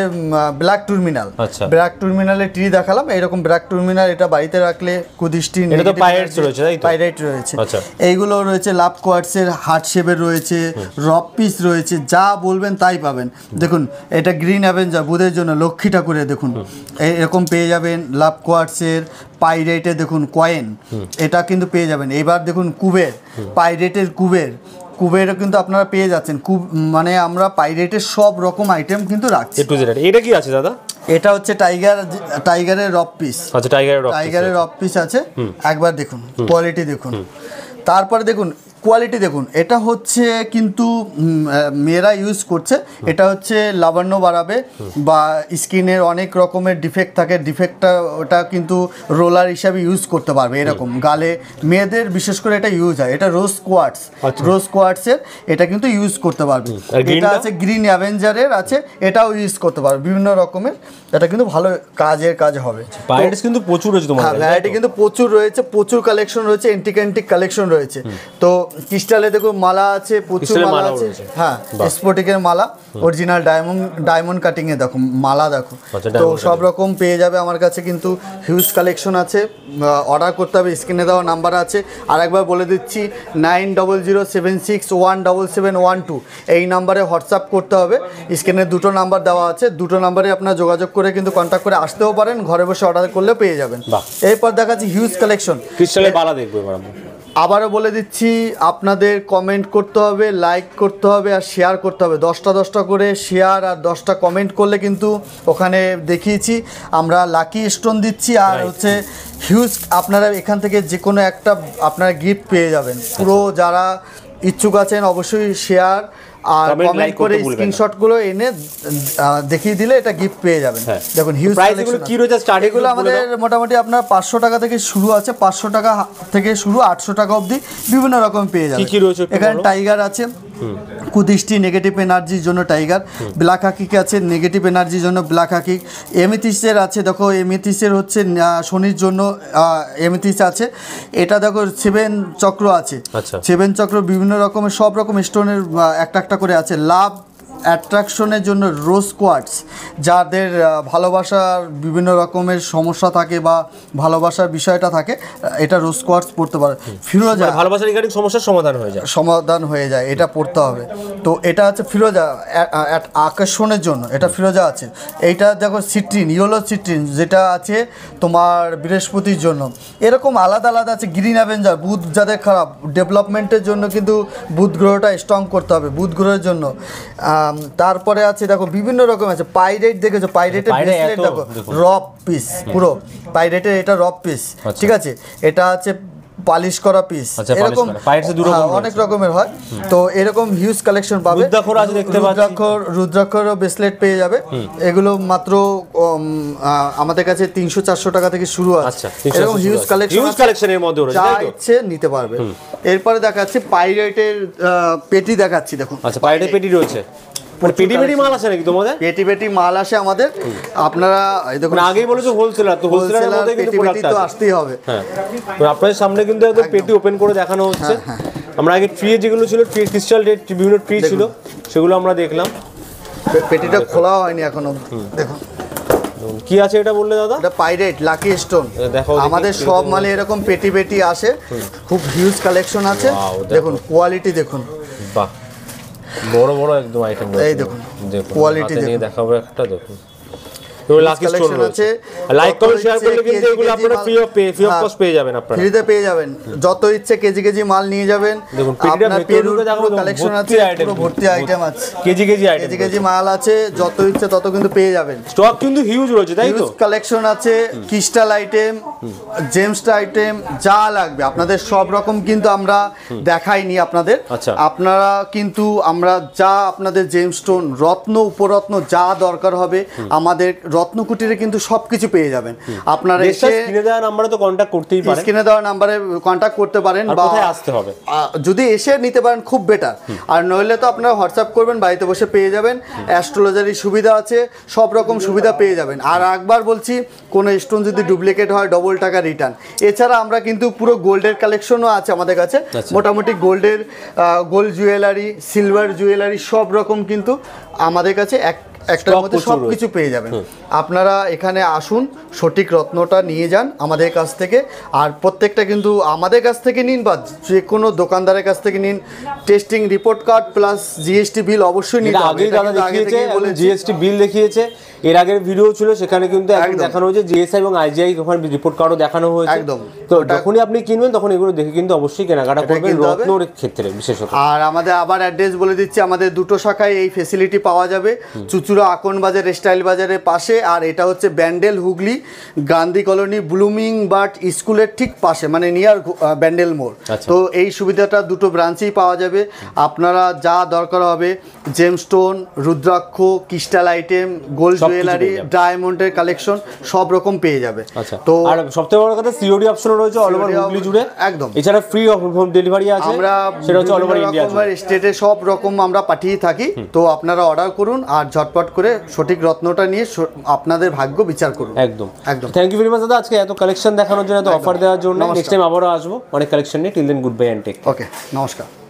ব্ল্যাক টুরমিনাল। আচ্ছা, ব্ল্যাক টুরমিনালের ট্রি দেখালাম, এরকম ব্ল্যাক টুরমিনাল, এটা বাড়িতে রাখলে কুদৃষ্টি, পাইরাইট রয়েছে, এইগুলো রয়েছে। লাভ কোয়ার্টসের হার্ট শেপের রয়েছে, রব পিস রয়েছে, যা বলবেন তাই পাবেন। দেখুন এটা গ্রিন অ্যাভেঞ্জার, বুধের জন্য লক্ষ্মী ঠাকুরের, দেখুন এরকম পেয়ে যাবেন। লাভ কোয়ার্টসের পাইরেটের দেখুন কয়েন, এটা কিন্তু পেয়ে যাবেন। এবার দেখুন কুবের, পাইরেটের কুবেরও কিন্তু আপনারা পেয়ে যাচ্ছেন। মানে আমরা পাইরেটের সব রকম আইটেম কিন্তু রাখছি। এটা কি আছে দাদা? এটা হচ্ছে টাইগারের রব পিস। আচ্ছা, টাইগারের রব পিস আছে, একবার দেখুন কোয়ালিটি দেখুন। তারপরে দেখুন কোয়ালিটি দেখুন, এটা হচ্ছে কিন্তু মেয়েরা ইউজ করছে, এটা হচ্ছে লাবণ্য বাড়াবে বা স্কিনের অনেক রকমের ডিফেক্ট থাকে, ডিফেক্টটা ওটা কিন্তু রোলার হিসাবে ইউজ করতে পারবে। এরকম গালে মেয়েদের বিশেষ করে এটা ইউজ হয়। এটা রোজ কোয়ার্টসের এটা কিন্তু ইউজ করতে পারবে। এটা আছে গ্রিন অ্যাভেঞ্জারের আছে, এটাও ইউজ করতে পারবে বিভিন্ন রকমের। এটা কিন্তু ভালো কাজ হবে। ভ্যারাইটিস কিন্তু প্রচুর রয়েছে তোমাদের, ভ্যারাইটি কিন্তু প্রচুর রয়েছে, প্রচুর কালেকশন রয়েছে, অ্যান্টিক কালেকশন রয়েছে। তো ক্রিস্টালে দেখুন মালা আছে, প্রচুর মালা আছে, হ্যাঁ স্ফটিকের মালা, অরিজিনাল ডায়মন্ড কাটিং এ দেখো মালা, দেখো তো সব রকম পেয়ে যাবে আমার কাছে। কিন্তু হিউজ কালেকশন আছে, অর্ডার করতে হবে, স্ক্রিনে দেওয়া নাম্বার আছে। আর একবার বলে দিচ্ছি 9007617712 এই নাম্বারে হোয়াটসঅ্যাপ করতে হবে। স্ক্রিনে দুটো নাম্বার দেওয়া আছে, দুটো নাম্বারে আপনার যোগাযোগ করে কিন্তু কন্ট্যাক্ট করে আসতেও পারেন, ঘরে বসে অর্ডার করলেও পেয়ে যাবেন। এরপর দেখাচ্ছি হিউজ কালেকশন ক্রিস্টালের বালা দেখবো। আবারও বলে দিচ্ছি, আপনাদের কমেন্ট করতে হবে, লাইক করতে হবে আর শেয়ার করতে হবে। 10টা করে শেয়ার আর 10টা কমেন্ট করলে কিন্তু ওখানে দেখিয়েছি আমরা লাকি স্টোন দিচ্ছি, আর হচ্ছে হিউজ আপনারা এখান থেকে যে কোনো একটা আপনারা গিফট পেয়ে যাবেন। পুরো যারা ইচ্ছুক আছেন অবশ্যই শেয়ার আর Comment, কমেন্ট like করে করতে ভুলবেন না। স্ক্রিনশট গুলো এনে দেখিয়ে দিলে এটা গিফট পেয়ে যাবেন। হ্যাঁ। দেখুন হিউজ Price এগুলো কি রয়েছে starting এগুলো বলে আমাদের মোটামুটি আপনার 500 টাকা থেকে শুরু আছে, 500 টাকা থেকে শুরু 800 টাকা অবধি বিভিন্ন রকম পেয়ে যাবেন। কি রয়েছে একটু এখানে বলো। টাইগার আছে, কুদিষ্টি নেগেটিভ এনার্জির জন্য টাইগার, ব্ল্যাক হাকিক আছে নেগেটিভ এনার্জির জন্য ব্ল্যাক হাকিক, এমিথিসের আছে, দেখো এমিথিসের হচ্ছে শনির জন্য এমিথিস আছে। এটা দেখো 7 চক্র আছে, আচ্ছা। 7 চক্র বিভিন্ন রকমের সব রকম স্টোনের একটা একটা করে আছে। লাভ অ্যাট্রাকশনের জন্য রোজ কোয়ার্টস, যাদের ভালোবাসার বিভিন্ন রকমের সমস্যা থাকে বা ভালোবাসার বিষয়টা থাকে, এটা রোজ কোয়ার্টস পড়তে পারে। ফিরোজা ভালোবাসার রিগার্ডিং সমস্যার সমাধান হয়ে যায়, সমাধান হয়ে যায়, এটা পড়তে হবে। তো এটা আছে ফিরোজা আকর্ষণের জন্য, এটা ফিরোজা আছে। এইটা দেখো সিট্রিন, ইয়েলো সিট্রিন, যেটা আছে তোমার বৃহস্পতির জন্য। এরকম আলাদা আলাদা আছে। গ্রিন অ্যাভেঞ্জার, বুধ যাদের খারাপ, ডেভেলপমেন্টের জন্য কিন্তু বুধ গ্রহটা স্ট্রং করতে হবে, বুধ গ্রহের জন্য। তারপরে আছে দেখো বিভিন্ন রকম আছে। পাইরেট দেখেছো, পাইরেটের ব্রেসলেট দেখো, রব পিস, পুরো পাইরেটের এটা রব পিস, ঠিক আছে। এটা আছে পালিশ করা পিস, এরকম অনেক রকমের হয়। তো এরকম হিউজ কালেকশন পাবে। রুদ্রাক্ষরও ব্রেসলেট পেয়ে যাবে। এগুলো মাত্র আমাদের কাছে 300-400 টাকা থেকে শুরু আছে। এরকম হিউজ কালেকশনের মধ্যে যা ইচ্ছে নিতে পারবে। এরপরে দেখাচ্ছি পাইরেটের পেটি দেখাচ্ছি, দেখুন। আচ্ছা, পাইরেটের পেটি রয়েছে, মানে পেটি পেটি মাল আছে নাকি তোমাদের? পেটি পেটি মাল আসে আমাদের। আপনারা দেখুন, আগেই বলেছো হোলসেলার, তো হোলসেলারের মধ্যে কিন্তু প্রোডাক্ট তো আসতেই হবে। হ্যাঁ, তো আপনাদের সামনে কিন্তু একদম পেটি ওপেন করে দেখানো হচ্ছে। আমরা আগে ট্রি যেগুলো ছিল, ট্রি ক্রিস্টাল বিভিন্ন ট্রি ছিল, সেগুলো আমরা দেখলাম। পেটিটা খোলা হয়নি এখনো, দেখুন কি আছে এটা বললে দাদা? এটা পাইরেট লাকি স্টোন। দেখো আমাদের সব মালে এরকম পেটি পেটি আসে, খুব হিউজ কালেকশন আছে। দেখুন কোয়ালিটি দেখুন, বাহ, বড় বড় একদম আইটেম। এই দেখুন দেখুন কোয়ালিটি নিয়ে দেখাবো একটা, দেখুন লাকি স্টোন আছে। লাইক কমেন্ট শেয়ার করলে কিন্তু এগুলো আপনারা ফ্রি অফ কস্ট পেয়ে যাবেন, আপনারা ফ্রিতে পেয়ে যাবেন। যত ইচ্ছে কেজি কেজি মাল নিয়ে যাবেন। দেখুন পেটিটা ভেতরে দেখো, কালেকশন আছে, পুরো ভর্তি আইটেম আছে, KG KG item, KG KG মাল আছে। যত ইচ্ছে তত কিন্তু পেয়ে যাবেন। স্টক কিন্তু হিউজ রয়েছে, তাই তো? কালেকশন আছে, ক্রিস্টাল আইটেম, জেমস আইটেম, যা লাগবে আপনাদের সব রকম কিন্তু আমরা দেখাইনি আপনাদের। আপনারা কিন্তু আমরা যা আপনাদের জেমস্টোন, রত্ন, উপরত্ন যা দরকার হবে আমাদের রত্নকুটিরে কিন্তু সবকিছু পেয়ে যাবেন। আপনারা এসে স্ক্রিনে দেওয়া নম্বরে তো কন্টাক্ট করতেই পারেন, স্ক্রিনে দেওয়া নম্বরে কন্টাক্ট করতে পারেন, বা কোথায় আসতে হবে যদি এসে নিতে পারেন খুব বেটার। আর নইলে তো আপনারা হোয়াটসঅ্যাপ করবেন, বাড়িতে বসে পেয়ে যাবেন। অ্যাস্ট্রোলজারি সুবিধা আছে, সব রকম সুবিধা পেয়ে যাবেন। আর একবার বলছি, কোনো স্টোন যদি ডুপ্লিকেট হয় ডবল টাকা রিটার্ন। এছাড়া আমরা কিন্তু পুরো গোল্ডের কালেকশনও আছে আমাদের কাছে। মোটামুটি গোল্ডের গোল্ড জুয়েলারি, সিলভার জুয়েলারি সব রকম কিন্তু আমাদের কাছে একটার মধ্যে সব কিছু পেয়ে যাবেন। আপনারা এখানে আসুন, সঠিক রত্নটা নিয়ে যান আমাদের কাছ থেকে। আর প্রত্যেকটা কিন্তু আমাদের কাছ থেকে নিন বা যে কোনো দোকানদারের কাছ থেকে নিন, testing report card plus GST bill অবশ্যই নিতে হবে। জিএসটি বিল দেখিয়েছে, এর আগের ভিডিও ছিল সেখানে কিন্তু দেখানো হয়েছে জিএসআই এবং আইজিআই ওখানে রিপোর্ট কার্ডও দেখানো হয়েছে। একদম। তো যখনই আপনি কিনবেন তখন এগুলো দেখে কিন্তু অবশ্যই কেনাকাটা করবেন, রত্নর ক্ষেত্রে বিশেষত। আর আমাদের আবার অ্যাড্রেস বলে দিচ্ছি, আমাদের দুটো শাখায় এই ফেসিলিটি পাওয়া যাবে। চুচুড়া আকন বাজার স্টাইল বাজারের পাশে, আর এটা হচ্ছে Bandel Hooghly Gandhi colony blooming bird স্কুলের ঠিক পাশে, মানে নিয়ার ব্যান্ডেল মোড়। তো এই সুবিধাটা দুটো ব্রাঞ্চেই পাওয়া যাবে। আপনারা যা দরকার হবে, gemstone, rudraksha, crystal item, gold jewellery, ডায়মন্ডের কালেকশন সব রকম পেয়ে যাবে। তো আর সবথেকে বড় কথা, সিওডি অপশন রয়েছে অল ওভার হুগলি জুড়ে, একদম। এছাড়া ফ্রি হোম ডেলিভারি আছে, আমরা সেটা হচ্ছে অল ওভার ইন্ডিয়া স্টেটে সব রকম আমরা পাঠিয়ে থাকি। তো আপনারা অর্ডার করুন আর ঝটপট করে সঠিক রত্নটা নিয়ে আপনাদের ভাগ্য বিচার করুন। একদম একদম। থ্যাংক ইউ ভেরি মাচ দাদা, আজকে এত কালেকশন দেখানোর জন্য, এত অফার দেওয়ার জন্য। নেক্সট টাইম আবারও আসবো অনেক কালেকশন নিয়ে। Till then, good bye and take. Okay, নমস্কার।